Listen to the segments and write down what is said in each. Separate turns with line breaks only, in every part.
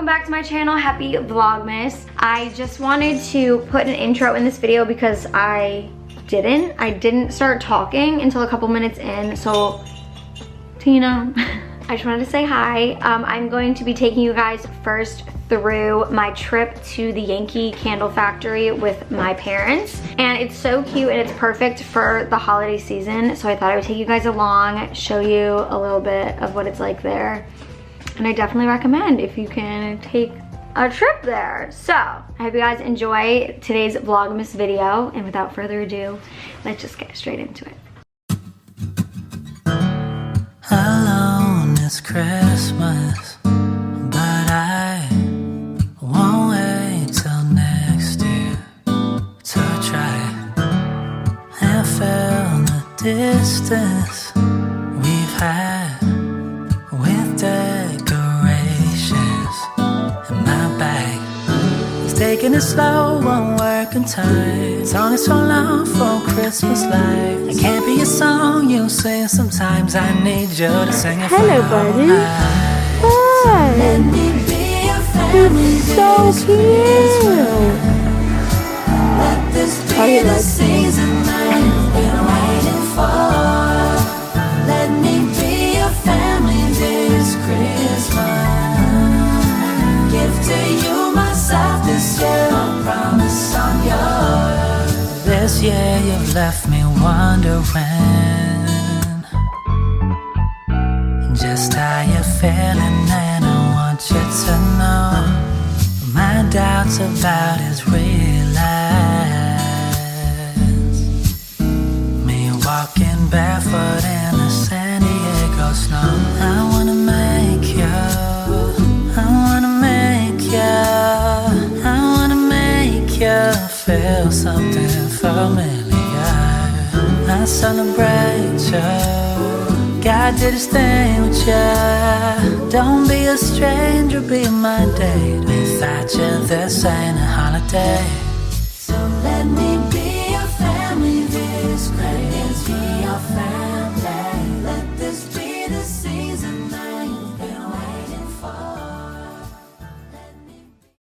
welcome back to my channel. Happy Vlogmas. I just wanted to put an intro in this video because I didn't start talking until a couple minutes in, so Tina. I just wanted to say hi. I'm going to be taking you guys first through my trip to the Yankee Candle factory with my parents, and it's so cute and it's perfect for the holiday season, so I thought I would take you guys along, show you a little bit of what it's like there, and I definitely recommend if you can take a trip there. So I hope you guys enjoy today's Vlogmas video, and without further ado, let's just get straight into it.
Alone it's Christmas, but I won't wait till next year to try and fill the distance we've had with decorations in my bag. He's taking it slow, won't work in time. It's only so long for Christmas lights. It can't be a song you sing, sometimes I need you to sing it.
Hello, buddy. Hi.
Let me be your family.
It's so cute.
Let this be the season that you've been waiting for. Let me be your family this Christmas. Give to you myself this year, I promise I'm yours. This year you've left me wondering just how you're feeling, and I want you to know my doubts about his realize. Me walking barefoot in the San Diego snow. I wanna make you, I wanna make you, I wanna make you feel something familiar. I celebrate you. God did his thing with you. Don't be a stranger, be my date. Without you, this ain't a holiday. So let me be your family this Christmas. Be your family. Let this be the season that you've been waiting for.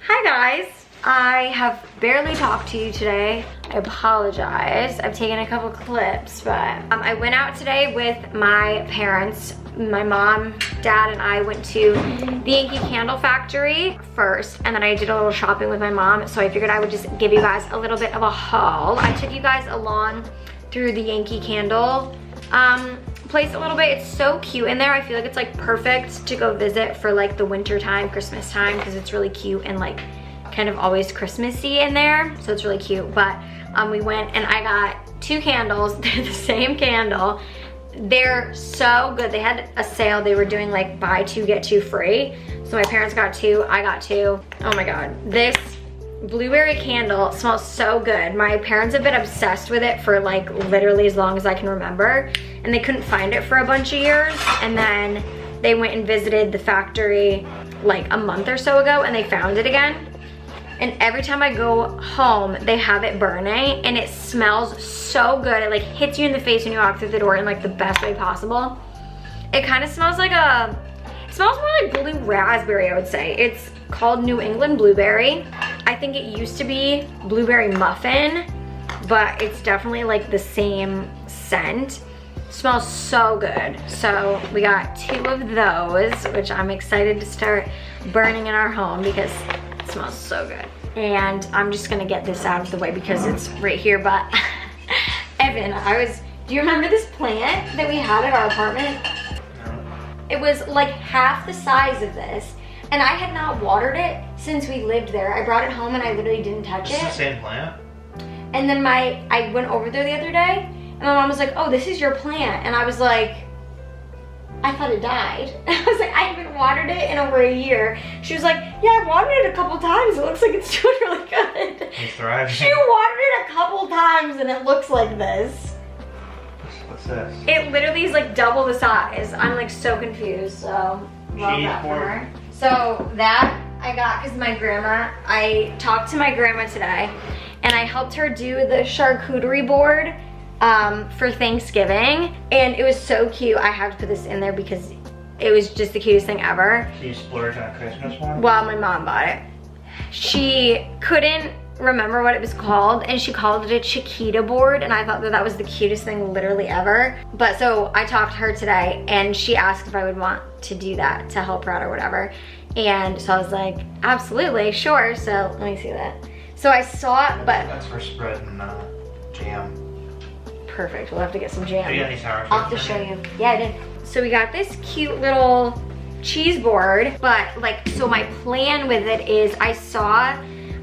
Hi guys, I have barely talked to you today. I apologize. I've taken a couple clips, but I went out today with my parents. My mom, dad, and I went to the Yankee Candle factory first, and then I did a little shopping with my mom, so I figured I would just give you guys a little bit of a haul. I took you guys along through the Yankee Candle place a little bit. It's so cute in there. I feel like it's like perfect to go visit for like the winter time, Christmas time, because it's really cute and like kind of always Christmassy in there, so it's really cute. But we went and I got 2 candles. They're the same candle. They're so good. They had a sale. They were doing like buy 2 get 2 free, so my parents got 2, I got 2. Oh my god, this blueberry candle smells so good. My parents have been obsessed with it for like literally as long as I can remember, and they couldn't find it for a bunch of years, and then they went and visited the factory like a month or so ago and they found it again. And every time I go home, they have it burning, and it smells so good. It like hits you in the face when you walk through the door in like the best way possible. It kind of smells like it smells more like blue raspberry, I would say. It's called New England Blueberry. I think it used to be blueberry muffin, but it's definitely like the same scent. It smells so good. So we got 2 of those, which I'm excited to start burning in our home because it smells so good. And I'm just gonna get this out of the way because it's right here. But Evan, do you remember this plant that we had at our apartment? No. It was like half the size of this, and I had not watered it since we lived there. I brought it home and I literally didn't touch it.
It's the same plant?
And then I went over there the other day and my mom was like, oh, this is your plant. And I was like, I thought it died. I was like, I haven't watered it in over a year. She was like, yeah, I watered it a couple times. It looks like it's doing really good.
It's thriving.
She watered it a couple times and it looks like this.
What's this?
It literally is like double the size. I'm like so confused, so love that for her. So that I got because I talked to my grandma today and I helped her do the charcuterie board for Thanksgiving, and it was so cute. I have to put this in there because It was just the cutest thing ever.
So you splurged on a Christmas one?
Well, my mom bought it. She couldn't remember what it was called, and she called it a Chiquita board, and I thought that that was the cutest thing literally ever. But so I talked to her today, and she asked if I would want to do that to help her out or whatever. And so I was like, absolutely, sure. So let me see that. So I saw it, but
That's for spreading jam.
perfect. We'll have to get some jam.
Do you got any sour
I'll have to
cream?
show you. Yeah, I did. So we got this cute little cheese board, but like, so my plan with it is I saw,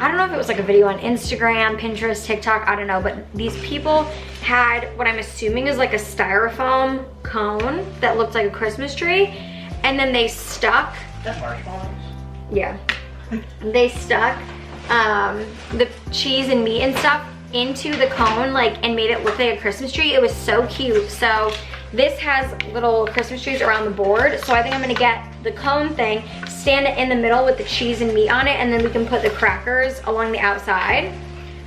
I don't know if it was like a video on Instagram, Pinterest, TikTok, I don't know, but these people had what I'm assuming is like a styrofoam cone that looked like a Christmas tree, and then they stuck,
That marshmallows?
yeah, they stuck the cheese and meat and stuff into the cone, like, and made it look like a Christmas tree. It was so cute. So this has little Christmas trees around the board. So I think I'm gonna get the cone thing, stand it in the middle with the cheese and meat on it, and then we can put the crackers along the outside.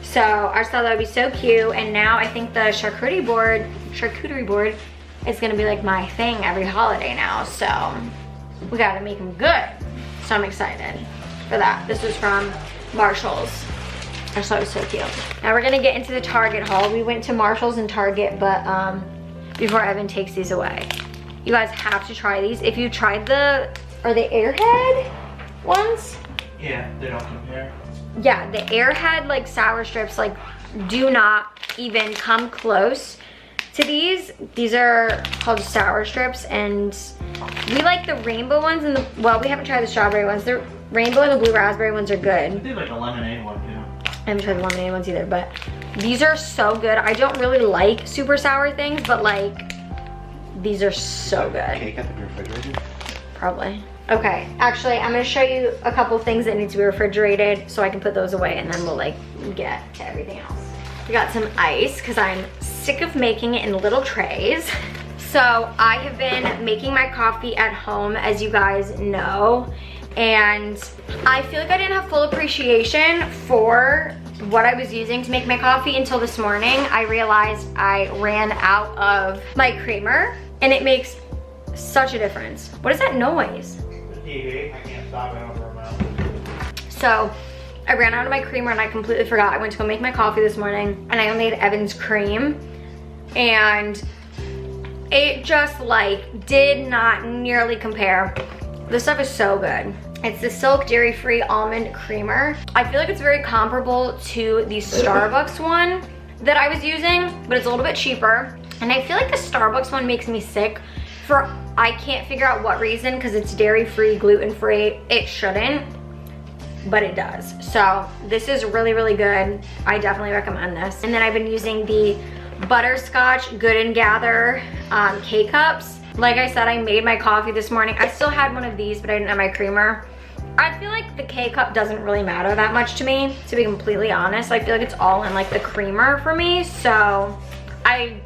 So I just thought that would be so cute. And now I think the charcuterie board is gonna be like my thing every holiday now. So we gotta make them good. So I'm excited for that. This was from Marshall's. I just thought it was so cute. Now we're gonna get into the Target haul. We went to Marshall's and Target, but before Evan takes these away, you guys have to try these. If you tried are they Airhead ones?
Yeah, they don't compare.
Yeah, the Airhead like sour strips, like, do not even come close to these. These are called sour strips, and we like the rainbow ones, and well, we haven't tried the strawberry ones. The rainbow and the blue raspberry ones are good.
They like a lemonade one too.
I haven't tried the lemonade ones either, but these are so good. I don't really like super sour things, but like, these are so good.
Cake at the refrigerator?
Probably. Okay, actually, I'm gonna show you a couple things that need to be refrigerated so I can put those away, and then we'll like get to everything else. We got some ice, because I'm sick of making it in little trays. So I have been making my coffee at home, as you guys know, and I feel like I didn't have full appreciation for what I was using to make my coffee until this morning. I realized I ran out of my creamer, and it makes such a difference. What is that noise?
The TV, I can't stop it over a mouth.
So I ran out of my creamer, and I completely forgot. I went to go make my coffee this morning, and I only had Evan's cream, and it just like did not nearly compare. This stuff is so good. It's the Silk Dairy-Free Almond Creamer. I feel like it's very comparable to the Starbucks one that I was using, but it's a little bit cheaper. And I feel like the Starbucks one makes me sick for, I can't figure out what reason, because it's dairy-free, gluten-free. It shouldn't, but it does. So this is really, really good. I definitely recommend this. And then I've been using the Butterscotch Good & Gather K-Cups. Like I said, I made my coffee this morning. I still had one of these, but I didn't have my creamer. I feel like the K-Cup doesn't really matter that much to me, to be completely honest. I feel like it's all in like the creamer for me, so I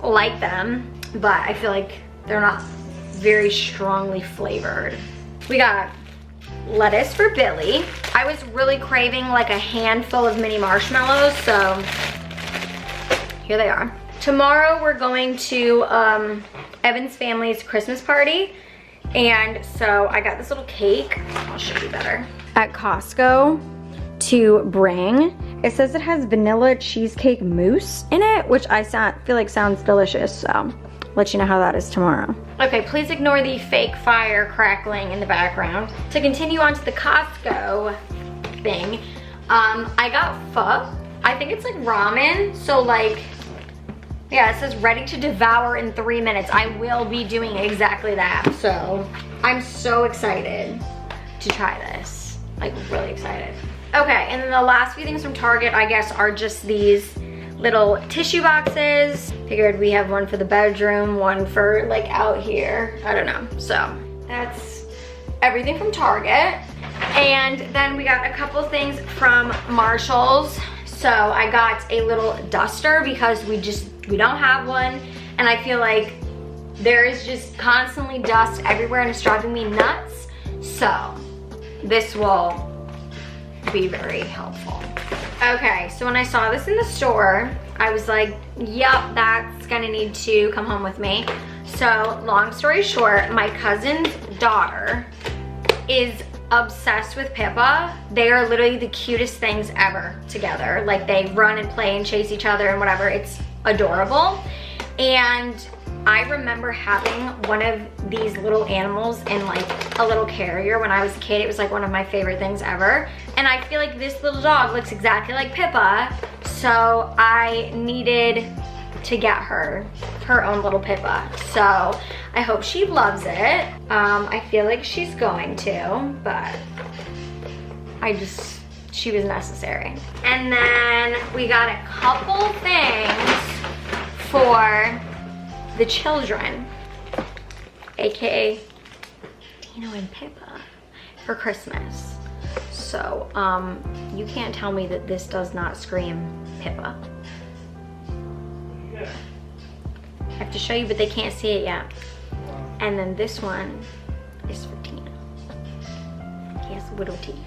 like them, but I feel like they're not very strongly flavored. We got lettuce for Billy. I was really craving like a handful of mini marshmallows, so here they are. Tomorrow we're going to Evan's family's Christmas party, and so I got this little cake. I'll show you better. At Costco to bring. It says it has vanilla cheesecake mousse in it, which I feel like sounds delicious, so I'll let you know how that is tomorrow. Okay, please ignore the fake fire crackling in the background. To continue on to the Costco thing, I got pho. I think it's like ramen, so like, yeah, it says ready to devour in 3 minutes. I will be doing exactly that. So I'm so excited to try this. Like, really excited. Okay, and then the last few things from Target, I guess, are just these little tissue boxes. Figured we have one for the bedroom, one for like out here. I don't know. So that's everything from Target. And then we got a couple things from Marshall's. So I got a little duster because we don't have one, and I feel like there is just constantly dust everywhere and it's driving me nuts. So this will be very helpful. Okay, so when I saw this in the store, I was like, yep, that's gonna need to come home with me. So long story short, my cousin's daughter is obsessed with Pippa. They are literally the cutest things ever together. Like they run and play and chase each other and whatever. It's adorable. And I remember having one of these little animals in like a little carrier when I was a kid. It was like one of my favorite things ever. And I feel like this little dog looks exactly like Pippa. So I needed to get her own little Pippa. So I hope she loves it. I feel like she's going to, but she was necessary. And then we got a couple things for the children, aka Dino and Pippa, for Christmas. So you can't tell me that this does not scream Pippa.
Yeah.
I have to show you, but they can't see it yet. And then this one is for Tina. He has widow teeth.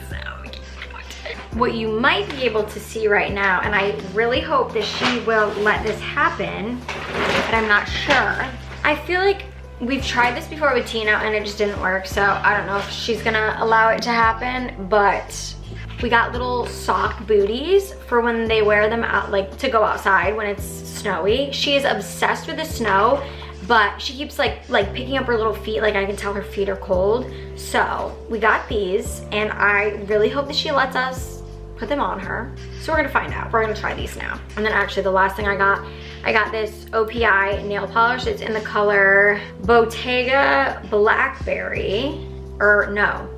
So cute. What you might be able to see right now, and I really hope that she will let this happen, but I'm not sure. I feel like we've tried this before with Tina and it just didn't work, so I don't know if she's gonna allow it to happen, but we got little sock booties for when they wear them out, like to go outside when it's snowy. She is obsessed with the snow, but she keeps like picking up her little feet. Like I can tell her feet are cold. So we got these and I really hope that she lets us put them on her. So we're gonna find out. We're gonna try these now. And then actually the last thing I got this OPI nail polish. It's in the color Bottega Blackberry, or no,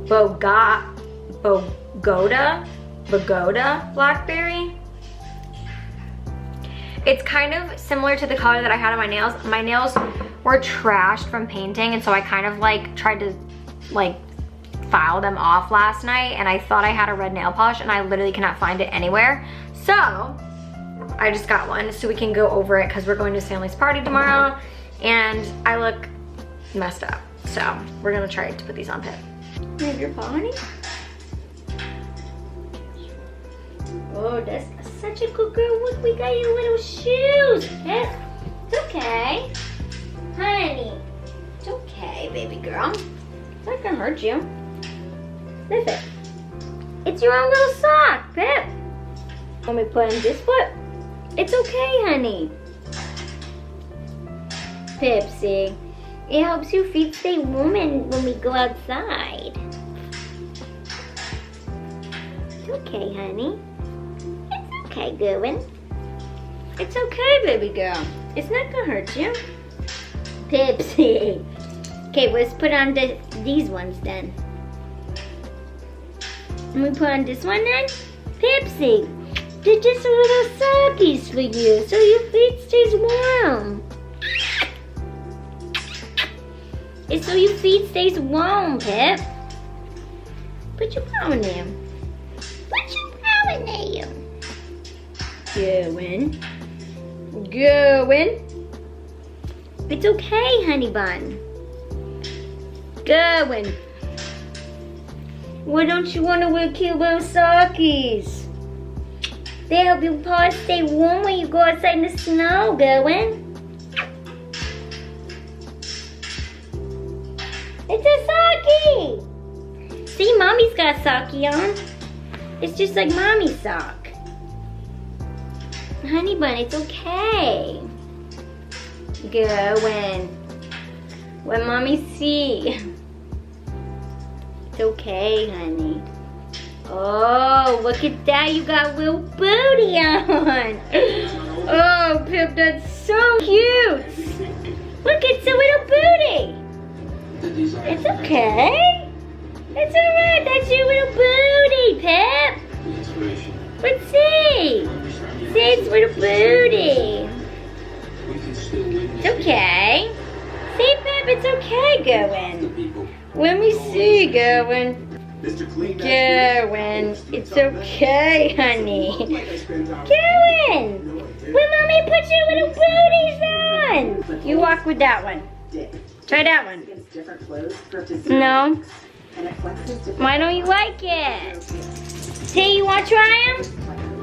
Pagoda Blackberry. It's kind of similar to the color that I had on my nails. My nails were trashed from painting, and so I kind of like tried to like file them off last night, and I thought I had a red nail polish and I literally cannot find it anywhere. So I just got one so we can go over it because we're going to Stanley's party tomorrow and I look messed up. So we're gonna try to put these on Pip. You have your paw, honey? Oh, that's such a good girl. Look, we got your little shoes. Pip. It's okay. Honey. It's okay, baby girl. It's not gonna hurt you. Sniff it. It's your own little sock, Pip. Want me to put on this foot? It's okay, honey. Pipsy. It helps your feet stay warm when we go outside. It's okay, honey. It's okay, Goin. It's okay, baby girl. It's not gonna hurt you. Pipsy. Okay, let's put on these ones then. And we put on this one then? Pipsy, they're just little sockies for you so your feet stays warm. It's so your feet stays warm, Pip. Put your paw in there. Put your paw in there. Goin. It's okay, honey bun. Goin. Why don't you want to wear cute little sockies? They help your paws stay warm when you go outside in the snow, Goin. It's a socky! See, Mommy's got a socky on. It's just like Mommy's sock. Honey bun, it's okay. Goin. Let Mommy see. It's okay, honey. Oh, look at that. You got a little booty on. Oh, Pip, that's so cute. Look, it's a little booty. It's okay. It's alright. That's your little booty, Pip. Let's see. See, it's little booty. It's okay. See, Pip, it's okay, Goin. Let me see, Goin. Goin. It's okay, honey. Goin. Will Mommy put your little booties on? You walk with that one. Try that one. No. Why don't you like it? Say you want to try them?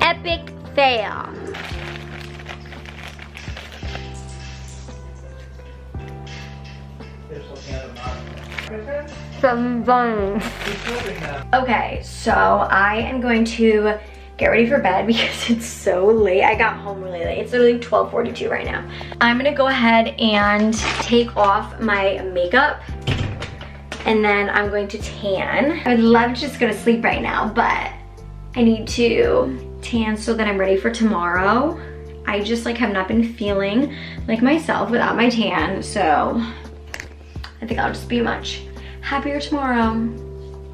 Epic fail. so funny. Okay, so I am going to get ready for bed because it's so late. I got home really late. It's literally 12:42 right now. I'm gonna go ahead and take off my makeup and then I'm going to tan. I would love to just go to sleep right now, but I need to tan so that I'm ready for tomorrow. I just like have not been feeling like myself without my tan, so I think I'll just be much happier tomorrow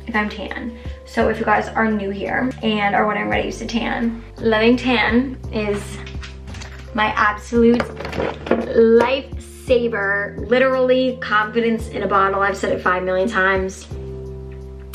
if I'm tan. So if you guys are new here and are wondering what I used to tan, Loving Tan is my absolute lifesaver. Literally confidence in a bottle. I've said it 5 million times.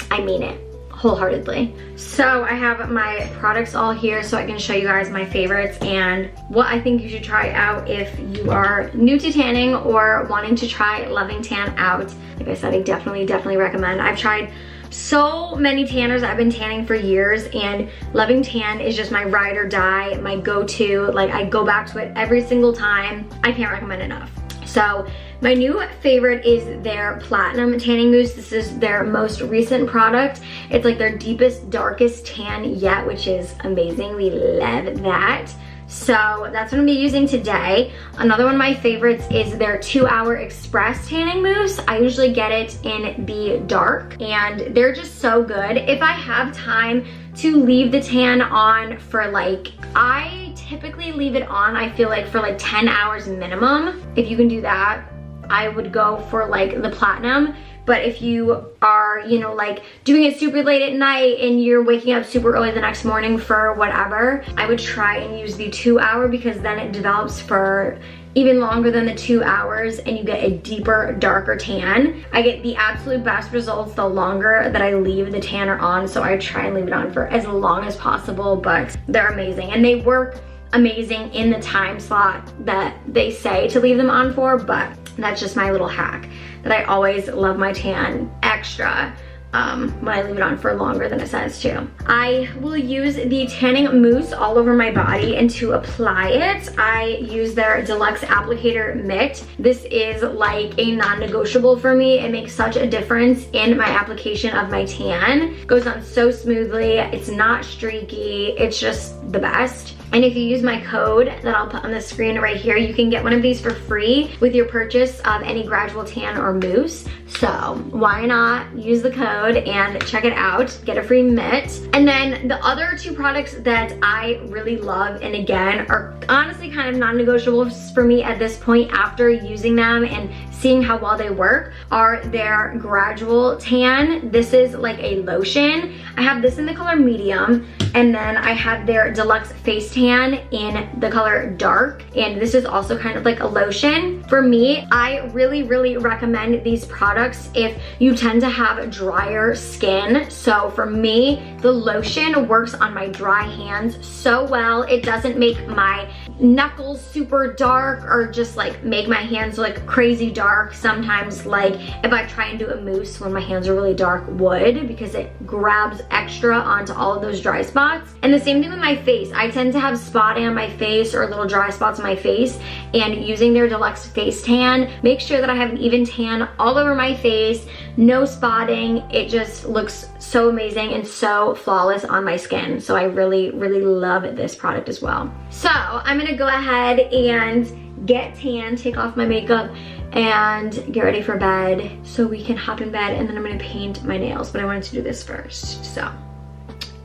I mean it wholeheartedly. So I have my products all here so I can show you guys my favorites and what I think you should try out if you are new to tanning or wanting to try Loving Tan out. Like I said, I definitely recommend. I've tried so many tanners. I've been tanning for years and Loving Tan is just my ride or die, my go-to. Like I go back to it every single time. I can't recommend enough. So my new favorite is their Platinum Tanning Mousse. This is their most recent product. It's like their deepest, darkest tan yet, which is amazing. We love that. So that's what I'm gonna be using today. Another one of my favorites is their 2-Hour Express Tanning Mousse. I usually get it in the dark and they're just so good. If I have time to leave the tan on for like, I typically leave it on, I feel like for like 10 hours minimum. If you can do that, I would go for like the Platinum. But if you are, you know, like doing it super late at night and you're waking up super early the next morning for whatever, I would try and use the 2-hour because then it develops for even longer than the 2 hours and you get a deeper, darker tan. I get the absolute best results the longer that I leave the tanner on, so I try and leave it on for as long as possible, but they're amazing. And they work amazing in the time slot that they say to leave them on for, but that's just my little hack that I always love my tan extra when I leave it on for longer than it says to. I will use the tanning mousse all over my body, and to apply it, I use their Deluxe Applicator Mitt. This is like a non-negotiable for me. It makes such a difference in my application of my tan. It goes on so smoothly. It's not streaky. It's just the best. And if you use my code that I'll put on the screen right here, you can get one of these for free with your purchase of any Gradual Tan or mousse. So why not use the code and check it out, get a free mitt. And then the other two products that I really love, and again, are honestly kind of non-negotiables for me at this point after using them and seeing how well they work, are their Gradual Tan. This is like a lotion. I have this in the color medium, and then I have their Deluxe Face Tan in the color dark, and this is also kind of like a lotion. For me, I really recommend these products if you tend to have drier skin. So for me, the lotion works on my dry hands so well. It doesn't make my knuckles super dark or just like make my hands look crazy dark. Sometimes like if I try and do a mousse when my hands are really dark would, because it grabs extra onto all of those dry spots. And the same thing with my face. I tend to have spotting on my face or little dry spots on my face, and using their Deluxe Face Tan makes sure that I have an even tan all over my face, no spotting. It just looks so amazing and so flawless on my skin. So I really love this product as well. So I'm gonna go ahead and get tan, take off my makeup, and get ready for bed so we can hop in bed, and then I'm gonna paint my nails, but I wanted to do this first. So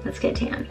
let's get tan.